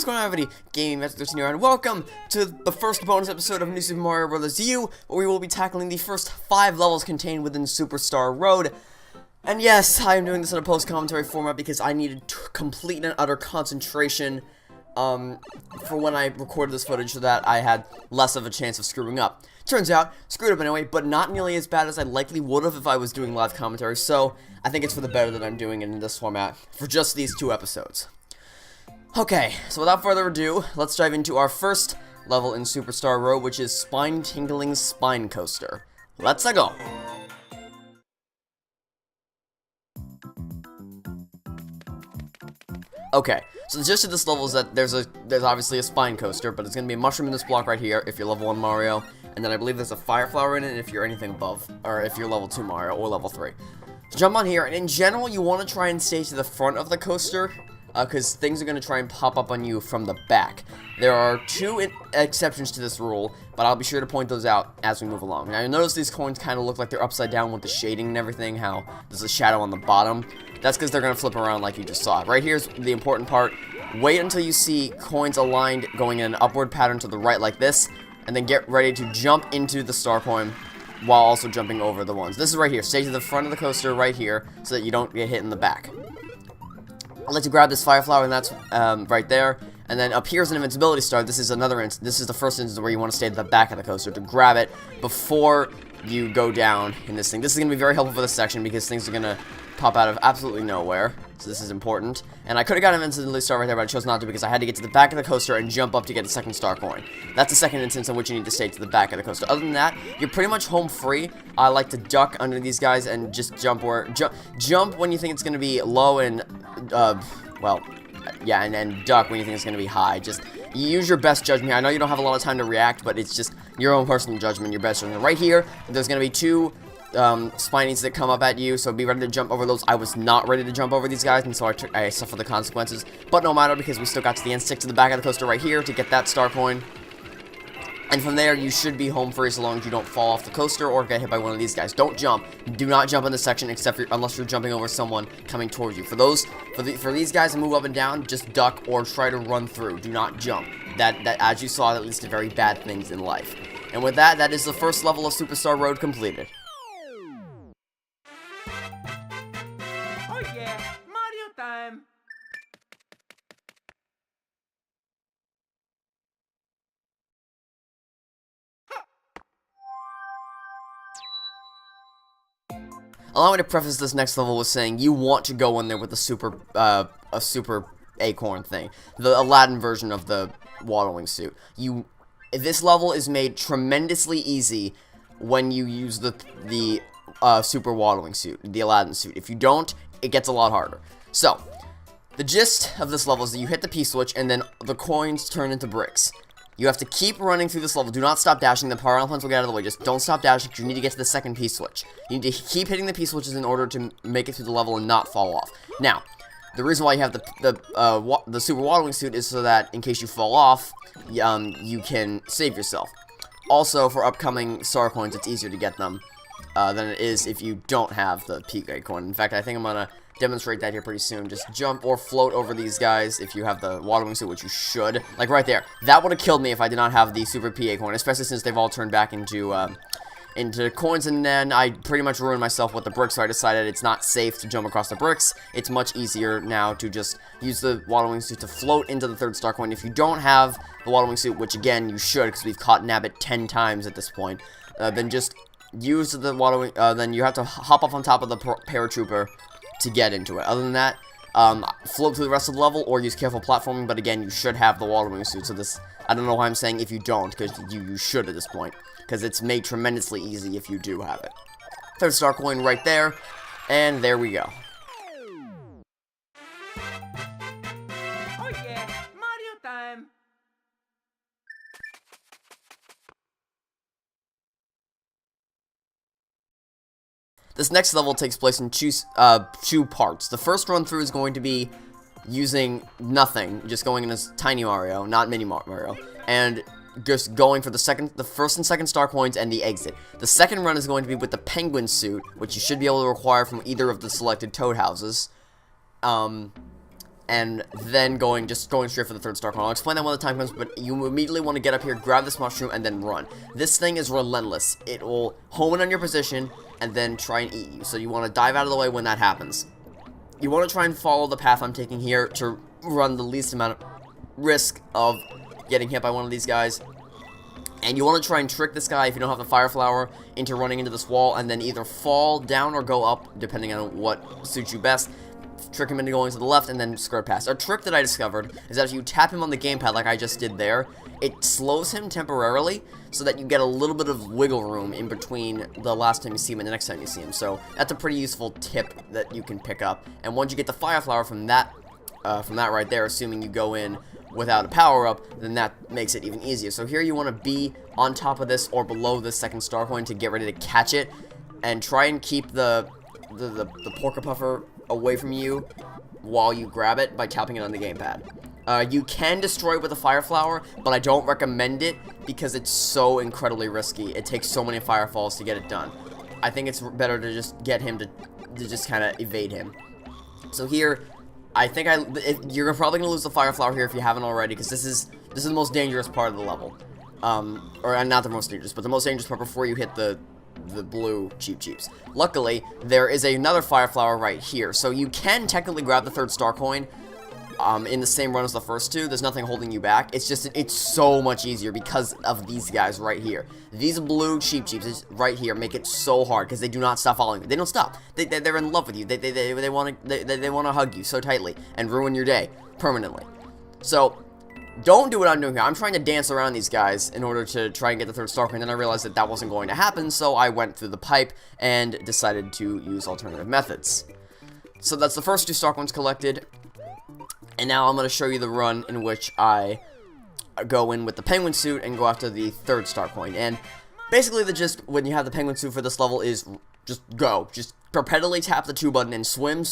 going on, everybody? Gaming Master 13 here, and welcome to the first bonus episode of New Super Mario Bros. U, where we will be tackling the first 5 levels contained within Superstar Road. And yes, I am doing this in a post-commentary format because I needed complete and utter concentration for when I recorded this footage so that I had less of a chance of screwing up. Turns out, screwed up anyway, but not nearly as bad as I likely would have if I was doing live commentary, so I think it's for the better that I'm doing it in this format for just these 2 episodes. Okay, so without further ado, let's dive into our first level in Superstar Road, which is Spine-Tingling Spine Coaster. Let's go! Okay, so the gist of this level is that there's obviously a spine coaster, but it's going to be a mushroom in this block right here if you're level 1 Mario, and then I believe there's a fire flower in it if you're anything above, or if you're level 2 Mario or level 3. So jump on here, and in general, you want to try and stay to the front of the coaster, because things are going to try and pop up on you from the back. There are 2 exceptions to this rule, but I'll be sure to point those out as we move along. Now, you'll notice these coins kind of look like they're upside down with the shading and everything, how there's a shadow on the bottom. That's because they're going to flip around like you just saw. Right here's the important part. Wait until you see coins aligned going in an upward pattern to the right like this, and then get ready to jump into the star coin while also jumping over the ones. This is right here. Stay to the front of the coaster right here so that you don't get hit in the back. I'll let you grab this fire flower, and that's right there. And then up here's an invincibility star. This is this is the first instance where you want to stay at the back of the coaster to grab it before you go down in this thing. This is going to be very helpful for this section because things are going to pop out of absolutely nowhere. So this is important. And I could have got an invincibility star right there, but I chose not to because I had to get to the back of the coaster and jump up to get a second star coin. That's the second instance in which you need to stay to the back of the coaster. Other than that, you're pretty much home free. I like to duck under these guys and just jump jump when you think it's going to be low and well, yeah, and then duck when you think it's going to be high. Just use your best judgment here. I know you don't have a lot of time to react, but it's just your own personal judgment, your best judgment. Right here, there's going to be 2 spinies that come up at you, so be ready to jump over those. I was not ready to jump over these guys, and so I suffer the consequences. But no matter, because we still got to the end, stick to the back of the coaster right here to get that star coin. And from there, you should be home free so long as you don't fall off the coaster or get hit by one of these guys. Don't jump. Do not jump in this section unless you're jumping over someone coming towards you. For these guys to move up and down, just duck or try to run through. Do not jump. That as you saw, that leads to very bad things in life. And with that, that is the first level of Superstar Road completed. Oh yeah, Mario time! Allow me to preface this next level with saying you want to go in there with a super acorn thing, the Aladdin version of the waddling suit. This level is made tremendously easy when you use the super waddling suit, the Aladdin suit. If you don't, it gets a lot harder. So, the gist of this level is that you hit the P-switch and then the coins turn into bricks. You have to keep running through this level. Do not stop dashing. The power elements will get out of the way. Just don't stop dashing. You need to get to the second P-switch. You need to keep hitting the P-switches in order to make it through the level and not fall off. Now, the reason why you have the super waddling suit is so that in case you fall off, you can save yourself. Also, for upcoming star coins, it's easier to get them than it is if you don't have the P acorn. In fact, I think I'm gonna demonstrate that here pretty soon. Just jump or float over these guys if you have the waddling suit, which you should. Like right there. That would have killed me if I did not have the super P acorn, especially since they've all turned back into coins, and then I pretty much ruined myself with the bricks, so I decided it's not safe to jump across the bricks. It's much easier now to just use the waddling suit to float into the 3rd star coin. If you don't have the waddling suit, which again you should because we've caught Nabbit 10 times at this point, then just use the waddling, then you have to hop up on top of the paratrooper to get into it. Other than that, float through the rest of the level or use careful platforming, but again, you should have the waddling suit, so this, I don't know why I'm saying if you don't, because you should at this point, because it's made tremendously easy if you do have it. 3rd star coin right there, and there we go. Oh yeah, Mario time! This next level takes place in 2 parts. The first run through is going to be using nothing, just going in as Tiny Mario, not Mini Mario, and just going for the first and second star coins and the exit. The second run is going to be with the penguin suit, which you should be able to acquire from either of the selected Toad houses. and then going straight for the third star coin. I'll explain that when the time comes, but you immediately want to get up here, grab this mushroom, and then run. This thing is relentless. It will home in on your position, and then try and eat you. So you want to dive out of the way when that happens. You want to try and follow the path I'm taking here to run the least amount of risk of getting hit by one of these guys. And you want to try and trick this guy, if you don't have the fire flower, into running into this wall, and then either fall down or go up, depending on what suits you best. Trick him into going to the left, and then skirt past. A trick that I discovered is that if you tap him on the gamepad like I just did there, it slows him temporarily, so that you get a little bit of wiggle room in between the last time you see him and the next time you see him. So that's a pretty useful tip that you can pick up. And once you get the fire flower from that right there, assuming you go in without a power-up, then that makes it even easier. So here you want to be on top of this or below this second star coin to get ready to catch it, and try and keep the Porka Puffer away from you while you grab it by tapping it on the gamepad. You can destroy it with a fire flower, but I don't recommend it because it's so incredibly risky. It takes so many firefalls to get it done. I think it's better to just get him to just kind of evade him. So here, I think you're probably gonna lose the fire flower here if you haven't already, because this is the most dangerous part of the level, or not the most dangerous, but the most dangerous part before you hit the blue Cheeps. Luckily, there is another fire flower right here, so you can technically grab the third star coin in the same run as the first two. There's nothing holding you back. It's just, it's so much easier because of these guys right here. These blue Cheeps right here make it so hard because they do not stop following you. They don't stop. They're in love with you. They want to hug you so tightly and ruin your day permanently. So don't do what I'm doing here. I'm trying to dance around these guys in order to try and get the third star coin. Then I realized that wasn't going to happen, so I went through the pipe and decided to use alternative methods. So that's the first two star coins collected. And now I'm going to show you the run in which I go in with the penguin suit and go after the third star coin. And basically the gist when you have the penguin suit for this level is just go. Just perpetually tap the 2 button and swim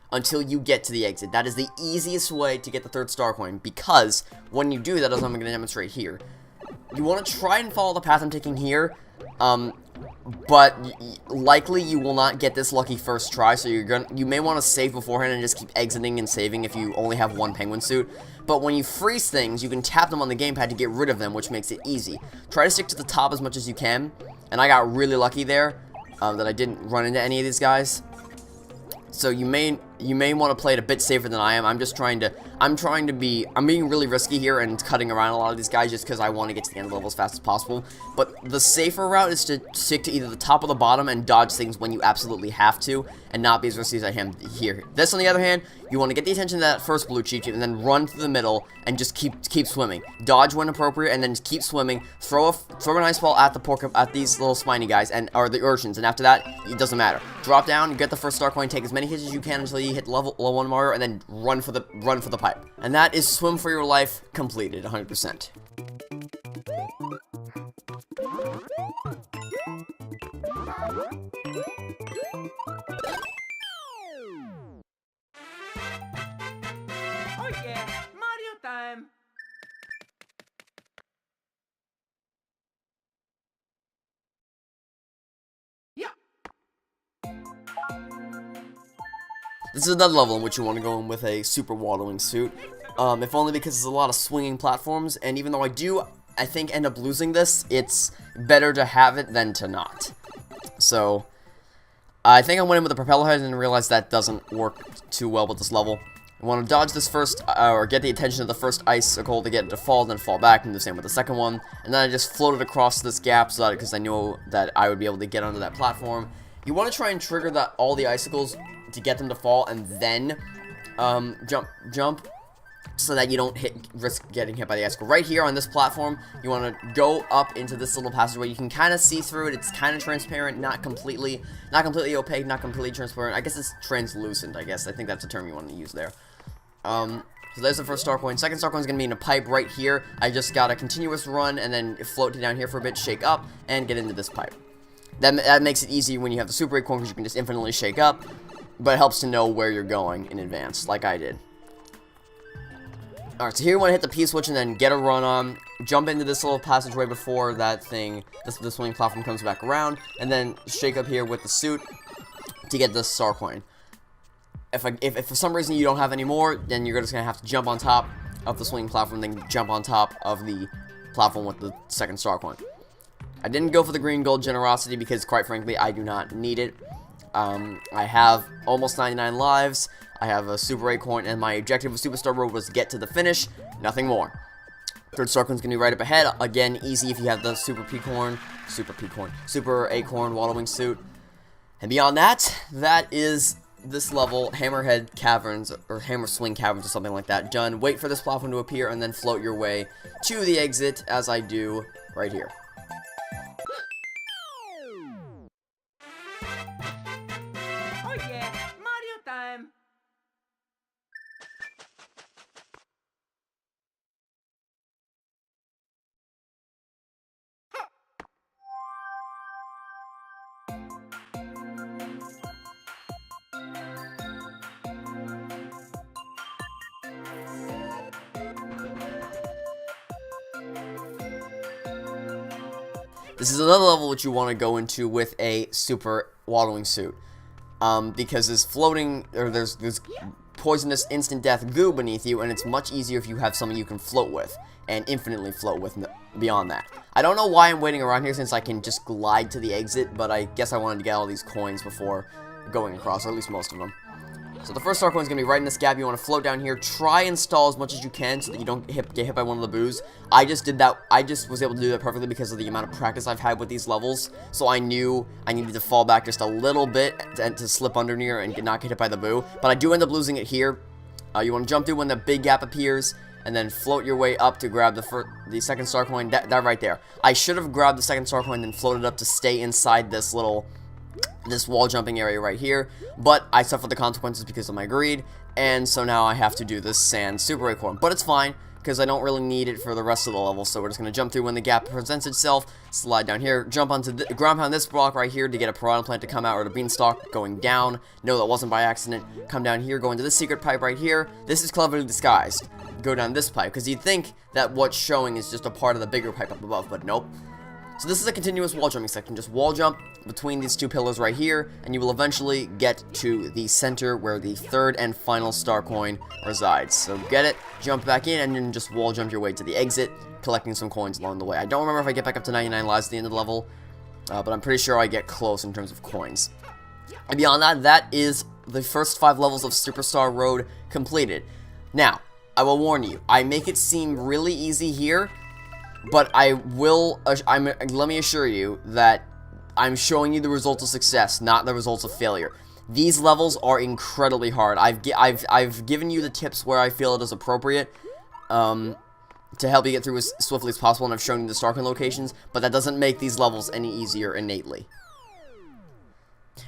until you get to the exit. That is the easiest way to get the third star coin, because when you do that, as I'm going to demonstrate here, you want to try and follow the path I'm taking here, but likely you will not get this lucky first try, so you may want to save beforehand and just keep exiting and saving if you only have one penguin suit. But when you freeze things, you can tap them on the gamepad to get rid of them, which makes it easy. Try to stick to the top as much as you can, and I got really lucky there that I didn't run into any of these guys. So you may want to play it a bit safer than I am. I'm being really risky here and cutting around a lot of these guys just because I want to get to the end of the level as fast as possible. But the safer route is to stick to either the top or the bottom and dodge things when you absolutely have to, and not be as risky as I am here. This, on the other hand, you want to get the attention of that first blue Cheep and then run through the middle and just keep swimming. Dodge when appropriate and then just keep swimming. Throw an ice ball at these little spiny guys or the urchins, and after that, it doesn't matter. Drop down, get the first star coin, take as many hits as you can until you hit level 1 Mario, and then run for the pipe. And that is Swim for Your Life completed 100%. Oh yeah, Mario time! Yeah! This is another level in which you want to go in with a super wallowing suit. If only because there's a lot of swinging platforms, and even though I think, end up losing this, it's better to have it than to not. So, I think I went in with the propeller head and realized that doesn't work too well with this level. You want to dodge this first, or get the attention of the first icicle to get it to fall, then fall back, and do the same with the second one. And then I just floated across this gap so that, because I knew that I would be able to get onto that platform. You want to try and trigger all the icicles to get them to fall, and then jump, so that you don't risk getting hit by the icicle. Right here on this platform, you want to go up into this little passageway. You can kind of see through it. It's kind of transparent, not completely opaque, not completely transparent. I guess it's translucent, I think that's the term you want to use there. So there's the first star coin. Second star coin is going to be in a pipe right here. I just got a continuous run and then float down here for a bit, shake up, and get into this pipe. That makes it easy when you have the super coin, because you can just infinitely shake up, but it helps to know where you're going in advance, like I did. Alright, so here you want to hit the P switch and then get a run on, jump into this little passageway before that thing, this swinging platform comes back around, and then shake up here with the suit to get the star coin. if for some reason you don't have any more, then you're just gonna have to jump on top of the swinging platform, then jump on top of the platform with the second star coin. I didn't go for the green gold generosity because, quite frankly, I do not need it. I have almost 99 lives. I have a Super Acorn, and my objective with Superstar Road was get to the finish. Nothing more. Third star coin's gonna be right up ahead. Again, easy if you have the Super Acorn Wallowing Suit. And beyond that, that is this level, Hammerhead Caverns, or Hammer Swing Caverns, or something like that. Done. Wait for this platform to appear, and then float your way to the exit, as I do right here. Oh yeah, Mario time! This is another level which you want to go into with a super wallowing suit, because there's floating, or there's poisonous instant death goo beneath you, and it's much easier if you have something you can float with, and infinitely float with beyond that. I don't know why I'm waiting around here since I can just glide to the exit, but I guess I wanted to get all these coins before going across, or at least most of them. So the first star coin is going to be right in this gap. You want to float down here. Try and stall as much as you can so that you don't get hit by one of the boos. I just did that. I just was able to do that perfectly because of the amount of practice I've had with these levels. So I knew I needed to fall back just a little bit to slip under near and not get hit by the boo. But I do end up losing it here. You want to jump through when the big gap appears and then float your way up to grab the second star coin. That right there. I should have grabbed the second star coin and then floated up to stay inside this wall jumping area right here, but I suffered the consequences because of my greed, and so now I have to do this sand super acorn. But it's fine, because I don't really need it for the rest of the level, so we're just going to jump through when the gap presents itself, slide down here, jump onto the ground pound this block right here to get a piranha plant to come out, or the beanstalk going down. No, that wasn't by accident. Come down here, go into this secret pipe right here. This is cleverly disguised. Go down this pipe, because you'd think that what's showing is just a part of the bigger pipe up above, but nope. So this is a continuous wall jumping section. Just wall jump between these two pillars right here, and you will eventually get to the center where the third and final star coin resides. So get it, jump back in, and then just wall jump your way to the exit, collecting some coins along the way. I don't remember if I get back up to 99 lives at the end of the level, but I'm pretty sure I get close in terms of coins. And beyond that, that is the first 5 levels of Superstar Road completed. Now, I will warn you, I make it seem really easy here, but let me assure you that I'm showing you the results of success, not the results of failure. These levels are incredibly hard. I've given you the tips where I feel it is appropriate to help you get through as swiftly as possible, and I've shown you the star coin locations, but that doesn't make these levels any easier innately.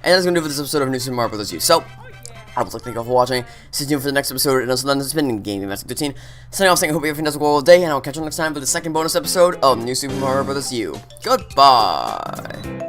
And that's going to do for this episode of New Super Mario Bros. U. So, I would like to thank you all for watching. Stay tuned for the next episode, and until then, this has been Gaming Master 13. Signing off saying I hope you have a fantastic world day, and I'll catch you next time for the second bonus episode of New Super Mario Bros. U. Goodbye!